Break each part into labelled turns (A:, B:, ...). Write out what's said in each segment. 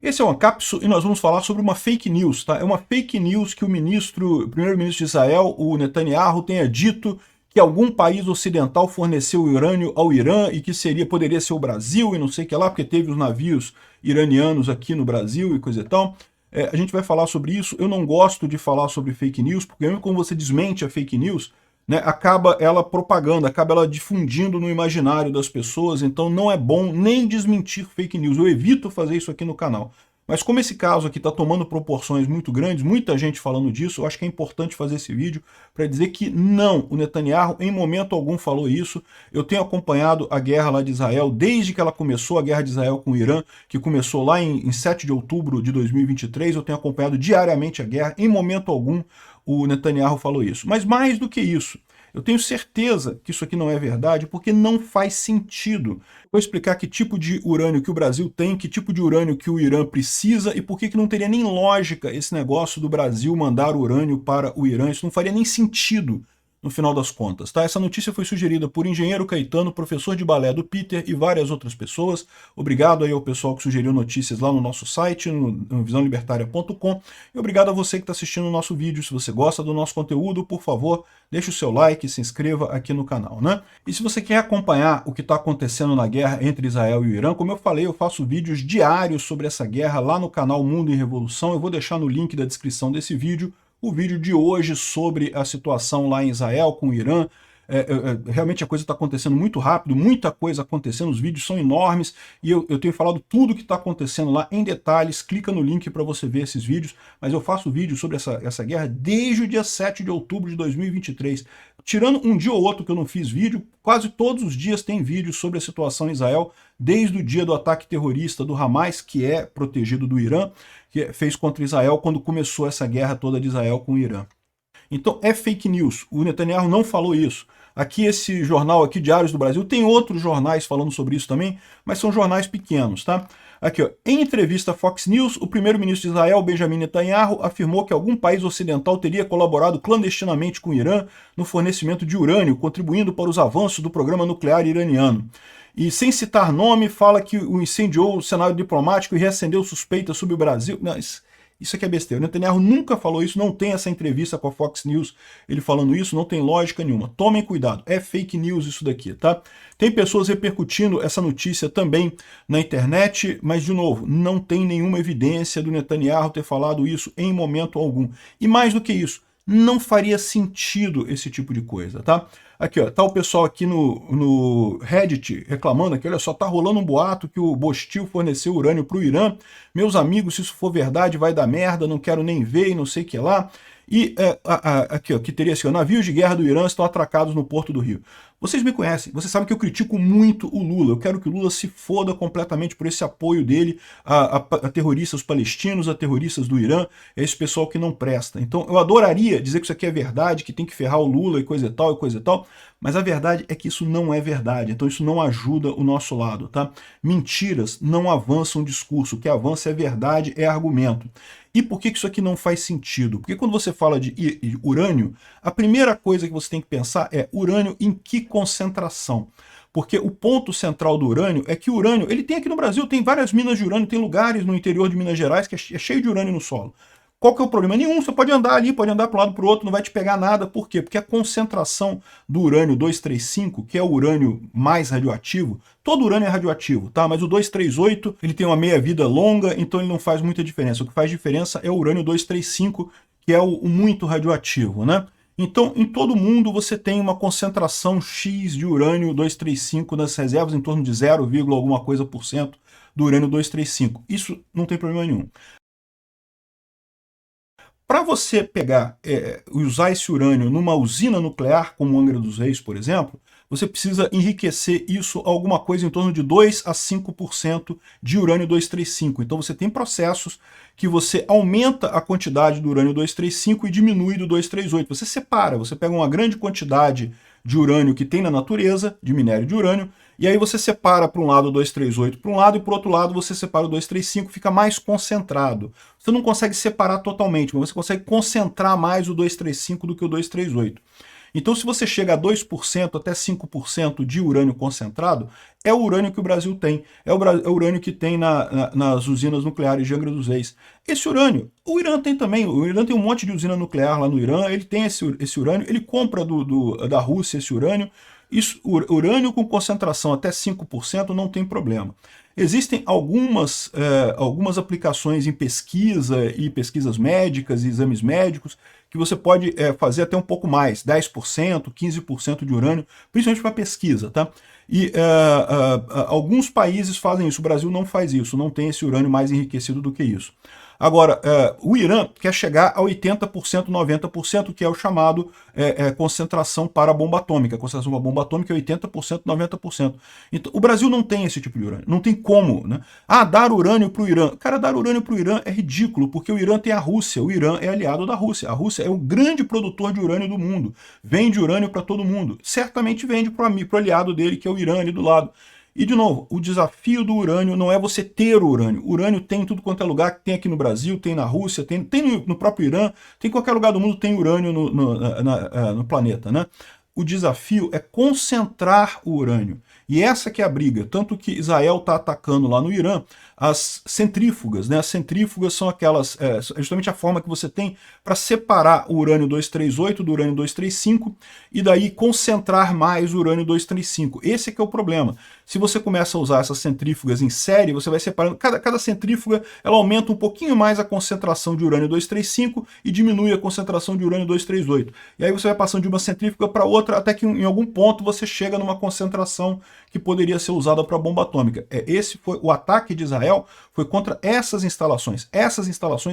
A: Esse é o Ancapsu e nós vamos falar sobre uma fake news, tá? É uma fake news que o primeiro-ministro de Israel, o Netanyahu, tenha dito que algum país ocidental forneceu urânio ao Irã e que poderia ser o Brasil e não sei o que lá, porque teve os navios iranianos aqui no Brasil e coisa e tal. A gente vai falar sobre isso. Eu não gosto de falar sobre fake news, porque mesmo quando você desmente a fake news, né, acaba ela propagando, acaba ela difundindo no imaginário das pessoas, então não é bom nem desmentir fake news. Eu evito fazer isso aqui no canal. Mas como esse caso aqui está tomando proporções muito grandes, muita gente falando disso, eu acho que é importante fazer esse vídeo para dizer que não, o Netanyahu em momento algum falou isso. Eu tenho acompanhado a guerra lá de Israel desde que ela começou, a guerra de Israel com o Irã, que começou lá em 7 de outubro de 2023, eu tenho acompanhado diariamente a guerra, em momento algum o Netanyahu falou isso. Mas mais do que isso, eu tenho certeza que isso aqui não é verdade, porque não faz sentido. Vou explicar que tipo de urânio que o Brasil tem, que tipo de urânio que o Irã precisa e por que não teria nem lógica esse negócio do Brasil mandar urânio para o Irã. Isso não faria nem sentido no final das contas, tá? Essa notícia foi sugerida por Engenheiro Caetano, professor de balé do Peter e várias outras pessoas. Obrigado aí ao pessoal que sugeriu notícias lá no nosso site, no visãolibertaria.com. E obrigado a você que está assistindo o nosso vídeo. Se você gosta do nosso conteúdo, por favor, deixe o seu like, se inscreva aqui no canal, né? E se você quer acompanhar o que está acontecendo na guerra entre Israel e o Irã, como eu falei, eu faço vídeos diários sobre essa guerra lá no canal Mundo em Revolução. Eu vou deixar no link da descrição desse vídeo o vídeo de hoje sobre a situação lá em Israel com o Irã. Realmente a coisa está acontecendo muito rápido, muita coisa acontecendo, os vídeos são enormes e eu tenho falado tudo o que está acontecendo lá em detalhes. Clica no link para você ver esses vídeos, mas eu faço vídeo sobre essa guerra desde o dia 7 de outubro de 2023. Tirando um dia ou outro que eu não fiz vídeo, quase todos os dias tem vídeo sobre a situação em Israel, desde o dia do ataque terrorista do Hamas, que é protegido do Irã, que fez contra Israel quando começou essa guerra toda de Israel com o Irã. Então é fake news, o Netanyahu não falou isso. Aqui esse jornal aqui, Diários do Brasil, tem outros jornais falando sobre isso também, mas são jornais pequenos, tá? Aqui, ó, em entrevista à Fox News, o primeiro-ministro de Israel, Benjamin Netanyahu, afirmou que algum país ocidental teria colaborado clandestinamente com o Irã no fornecimento de urânio, contribuindo para os avanços do programa nuclear iraniano. E sem citar nome, fala que o incendiou o cenário diplomático e reacendeu suspeitas sobre o Brasil. Não, isso aqui é besteira. O Netanyahu nunca falou isso, não tem essa entrevista com a Fox News ele falando isso, não tem lógica nenhuma. Tomem cuidado, é fake news isso daqui, tá? Tem pessoas repercutindo essa notícia também na internet, mas, de novo, não tem nenhuma evidência do Netanyahu ter falado isso em momento algum. E mais do que isso, não faria sentido esse tipo de coisa, tá? Aqui, ó, tá o pessoal aqui no Reddit reclamando aqui, olha só, tá rolando um boato que o Bostil forneceu urânio para o Irã. Meus amigos, se isso for verdade, vai dar merda, não quero nem ver e não sei o que lá. E aqui, ó, que teria assim, ó, navios de guerra do Irã estão atracados no Porto do Rio. Vocês me conhecem, vocês sabem que eu critico muito o Lula. Eu quero que o Lula se foda completamente por esse apoio dele a terroristas palestinos, a terroristas do Irã, é esse pessoal que não presta. Então eu adoraria dizer que isso aqui é verdade, que tem que ferrar o Lula e coisa e tal, mas a verdade é que isso não é verdade. Então isso não ajuda o nosso lado, tá? Mentiras não avançam o discurso. O que avança é verdade, é argumento. E por que isso aqui não faz sentido? Porque quando você fala de urânio, a primeira coisa que você tem que pensar é urânio em que concentração. Porque o ponto central do urânio é que o urânio, ele tem aqui no Brasil, tem várias minas de urânio, tem lugares no interior de Minas Gerais que é cheio de urânio no solo. Qual que é o problema? Nenhum, você pode andar ali, pode andar para um lado para o outro, não vai te pegar nada. Por quê? Porque a concentração do urânio 235, que é o urânio mais radioativo, todo urânio é radioativo, tá? Mas o 238, ele tem uma meia-vida longa, então ele não faz muita diferença. O que faz diferença é o urânio 235, que é o muito radioativo, né? Então, em todo mundo, você tem uma concentração X de urânio 235 nas reservas, em torno de 0, alguma coisa por cento do urânio 235. Isso não tem problema nenhum. Para você pegar e usar esse urânio numa usina nuclear, como Angra dos Reis, por exemplo, você precisa enriquecer isso a alguma coisa em torno de 2 a 5% de urânio 235. Então você tem processos que você aumenta a quantidade do urânio 235 e diminui do 238. Você separa, você pega uma grande quantidade de urânio que tem na natureza, de minério de urânio, e aí você separa para um lado o 238 para um lado e para o outro lado você separa o 235, fica mais concentrado. Você não consegue separar totalmente, mas você consegue concentrar mais o 235 do que o 238. Então, se você chega a 2% até 5% de urânio concentrado, é o urânio que o Brasil tem. É o urânio que tem nas usinas nucleares de Angra dos Reis. Esse urânio, o Irã tem também. O Irã tem um monte de usina nuclear lá no Irã, ele tem esse urânio, ele compra da Rússia esse urânio. Isso, urânio com concentração até 5% não tem problema. Existem algumas aplicações em pesquisa e pesquisas médicas e exames médicos que você pode fazer até um pouco mais, 10%, 15% de urânio, principalmente para pesquisa, tá? E alguns países fazem isso, o Brasil não faz isso, não tem esse urânio mais enriquecido do que isso. Agora, o Irã quer chegar a 80%, 90%, que é o chamado concentração para a bomba atômica. A concentração para a bomba atômica é 80%, 90%. Então, o Brasil não tem esse tipo de urânio, não tem como, né? Ah, dar urânio para o Irã. Cara, dar urânio para o Irã é ridículo, porque o Irã tem a Rússia, o Irã é aliado da Rússia. A Rússia é o grande produtor de urânio do mundo, vende urânio para todo mundo. Certamente vende para o aliado dele, que é o Irã ali do lado. E, de novo, o desafio do urânio não é você ter o urânio. O urânio tem em tudo quanto é lugar, tem aqui no Brasil, tem na Rússia, tem no próprio Irã, tem em qualquer lugar do mundo tem urânio no planeta, né? O desafio é concentrar o urânio. E essa que é a briga, tanto que Israel está atacando lá no Irã as centrífugas, né? As centrífugas são aquelas, justamente a forma que você tem para separar o urânio 238 do urânio 235 e daí concentrar mais o urânio 235. Esse é que é o problema. Se você começa a usar essas centrífugas em série, você vai separando, cada centrífuga ela aumenta um pouquinho mais a concentração de urânio 235 e diminui a concentração de urânio 238. E aí você vai passando de uma centrífuga para outra até que em algum ponto você chega numa concentração que poderia ser usada para bomba atômica. Esse foi o ataque de Israel, foi contra essas instalações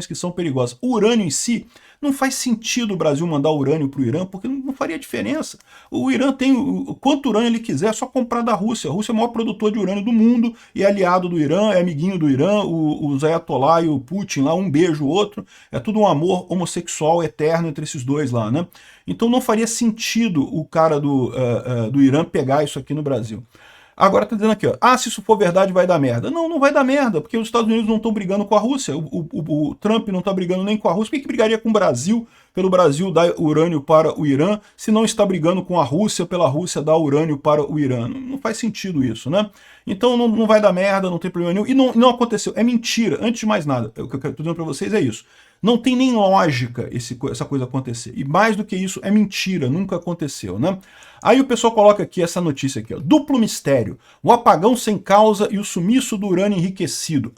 A: que são perigosas. O urânio em si, não faz sentido o Brasil mandar urânio para o Irã, porque não faria diferença. O Irã tem quanto urânio ele quiser, é só comprar da Rússia. A Rússia é o maior produtor de urânio do mundo, e é aliado do Irã, é amiguinho do Irã, o Ayatollah e o Putin lá, um beijo o outro, é tudo um amor homossexual eterno entre esses dois lá, né? Então não faria sentido o cara do Irã pegar isso aqui no Brasil. Agora tá dizendo aqui, ó, se isso for verdade vai dar merda. Não, não vai dar merda, porque os Estados Unidos não estão brigando com a Rússia, o Trump não está brigando nem com a Rússia. Por que brigaria com o Brasil, pelo Brasil dar urânio para o Irã, se não está brigando com a Rússia, pela Rússia dar urânio para o Irã? Não faz sentido isso, né? Então não vai dar merda, não tem problema nenhum. E não aconteceu, é mentira. Antes de mais nada, o que eu quero dizer para vocês é isso. Não tem nem lógica essa coisa acontecer. E mais do que isso, é mentira, nunca aconteceu, né? Aí o pessoal coloca aqui essa notícia aqui, ó. Duplo mistério. O apagão sem causa e o sumiço do urânio enriquecido.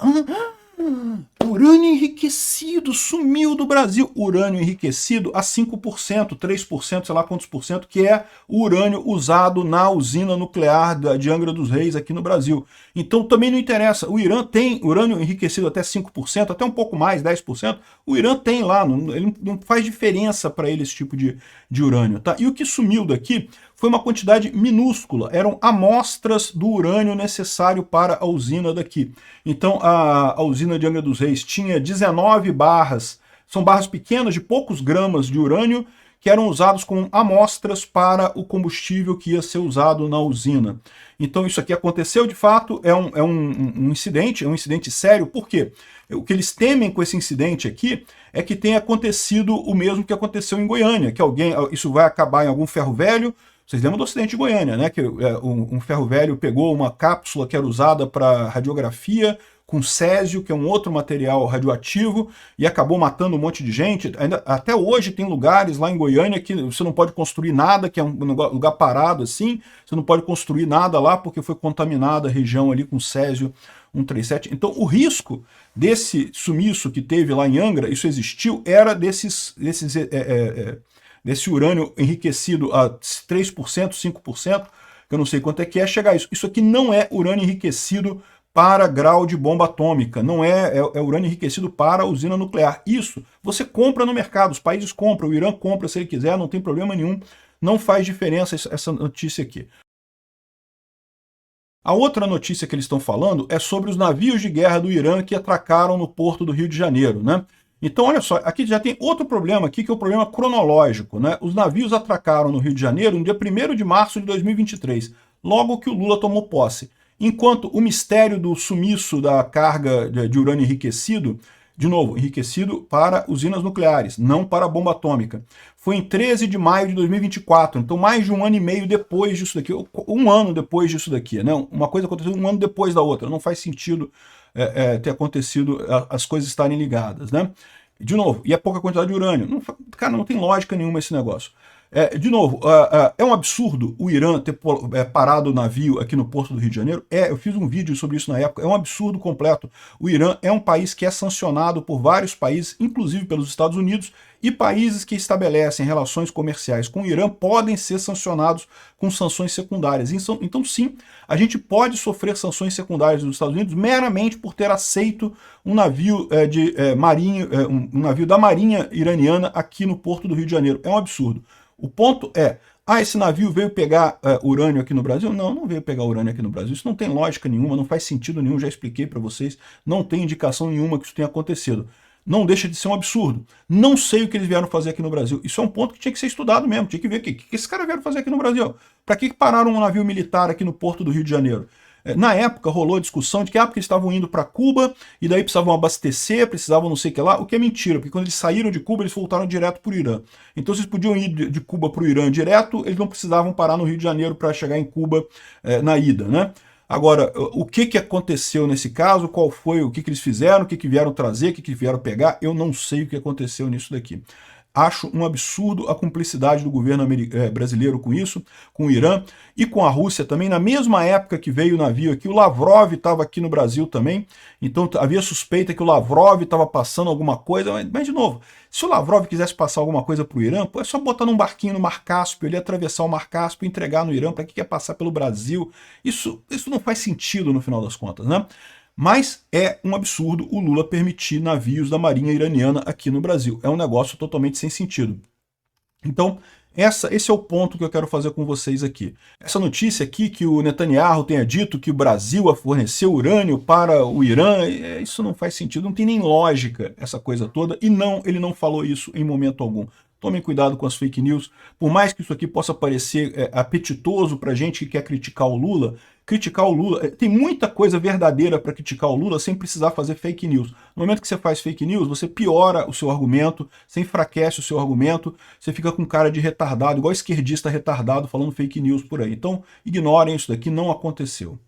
A: Urânio enriquecido sumiu do Brasil. Urânio enriquecido a 5%, 3%, sei lá quantos por cento, que é o urânio usado na usina nuclear de Angra dos Reis aqui no Brasil. Então também não interessa. O Irã tem urânio enriquecido até 5%, até um pouco mais, 10%. O Irã tem lá, ele não faz diferença para ele esse tipo de urânio, tá? E o que sumiu daqui foi uma quantidade minúscula, eram amostras do urânio necessário para a usina daqui. Então a usina de Angra dos Reis tinha 19 barras, são barras pequenas de poucos gramas de urânio, que eram usados como amostras para o combustível que ia ser usado na usina. Então isso aqui aconteceu de fato, é um incidente sério. Por quê? O que eles temem com esse incidente aqui é que tenha acontecido o mesmo que aconteceu em Goiânia, que isso vai acabar em algum ferro velho. Vocês lembram do acidente de Goiânia, né? Que um ferro velho pegou uma cápsula que era usada para radiografia, com césio, que é um outro material radioativo, e acabou matando um monte de gente. Até hoje tem lugares lá em Goiânia que você não pode construir nada, que é um lugar parado assim, você não pode construir nada lá porque foi contaminada a região ali com césio 137. Então o risco desse sumiço que teve lá em Angra, isso existiu, era desse urânio enriquecido a 3%, 5%, que eu não sei quanto é que chegar a isso. Isso aqui não é urânio enriquecido para grau de bomba atômica, não é urânio enriquecido para usina nuclear. Isso você compra no mercado, os países compram, o Irã compra se ele quiser, não tem problema nenhum, não faz diferença essa notícia aqui. A outra notícia que eles estão falando é sobre os navios de guerra do Irã que atracaram no porto do Rio de Janeiro, né? Então, olha só, aqui já tem outro problema aqui, que é o problema cronológico, né? Os navios atracaram no Rio de Janeiro no dia 1º de março de 2023, logo que o Lula tomou posse. Enquanto o mistério do sumiço da carga de urânio enriquecido De novo, enriquecido para usinas nucleares, não para bomba atômica. Foi em 13 de maio de 2024, então mais de um ano e meio depois disso daqui, um ano depois disso daqui, né? Uma coisa aconteceu um ano depois da outra, não faz sentido ter acontecido, as coisas estarem ligadas, né? De novo, e é pouca quantidade de urânio. Não, cara, não tem lógica nenhuma esse negócio. De novo, é um absurdo o Irã ter parado o navio aqui no porto do Rio de Janeiro. Eu fiz um vídeo sobre isso na época, é um absurdo completo. O Irã é um país que é sancionado por vários países, inclusive pelos Estados Unidos, e países que estabelecem relações comerciais com o Irã podem ser sancionados com sanções secundárias. Então sim, a gente pode sofrer sanções secundárias dos Estados Unidos meramente por ter aceito um navio um navio da Marinha iraniana aqui no porto do Rio de Janeiro. É um absurdo. O ponto é, esse navio veio pegar urânio aqui no Brasil? Não, não veio pegar urânio aqui no Brasil. Isso não tem lógica nenhuma, não faz sentido nenhum, já expliquei para vocês. Não tem indicação nenhuma que isso tenha acontecido. Não deixa de ser um absurdo. Não sei o que eles vieram fazer aqui no Brasil. Isso é um ponto que tinha que ser estudado mesmo. Tinha que ver o que esses caras vieram fazer aqui no Brasil. Para que pararam um navio militar aqui no porto do Rio de Janeiro? Na época rolou a discussão de que porque eles estavam indo para Cuba e daí precisavam abastecer, precisavam não sei o que lá, o que é mentira, porque quando eles saíram de Cuba eles voltaram direto para o Irã. Então vocês podiam ir de Cuba para o Irã direto, eles não precisavam parar no Rio de Janeiro para chegar em Cuba na ida, né? Agora, o que aconteceu nesse caso, qual foi, o que eles fizeram, o que vieram trazer, o que vieram pegar, eu não sei o que aconteceu nisso daqui. Acho um absurdo a cumplicidade do governo brasileiro com isso, com o Irã e com a Rússia também. Na mesma época que veio o navio aqui, o Lavrov estava aqui no Brasil também, então havia suspeita que o Lavrov estava passando alguma coisa, mas de novo, se o Lavrov quisesse passar alguma coisa para o Irã, é só botar num barquinho no Mar Cáspio, ele ia atravessar o Mar Cáspio e entregar no Irã, para que quer passar pelo Brasil? Isso não faz sentido no final das contas, né? Mas é um absurdo o Lula permitir navios da Marinha iraniana aqui no Brasil. É um negócio totalmente sem sentido. Então, esse é o ponto que eu quero fazer com vocês aqui. Essa notícia aqui que o Netanyahu tenha dito que o Brasil forneceu urânio para o Irã, isso não faz sentido, não tem nem lógica essa coisa toda. E não, ele não falou isso em momento algum. Tomem cuidado com as fake news. Por mais que isso aqui possa parecer apetitoso para gente que quer criticar o Lula, tem muita coisa verdadeira para criticar o Lula sem precisar fazer fake news. No momento que você faz fake news, você piora o seu argumento, você enfraquece o seu argumento, você fica com cara de retardado, igual esquerdista retardado falando fake news por aí. Então, ignorem isso daqui, não aconteceu.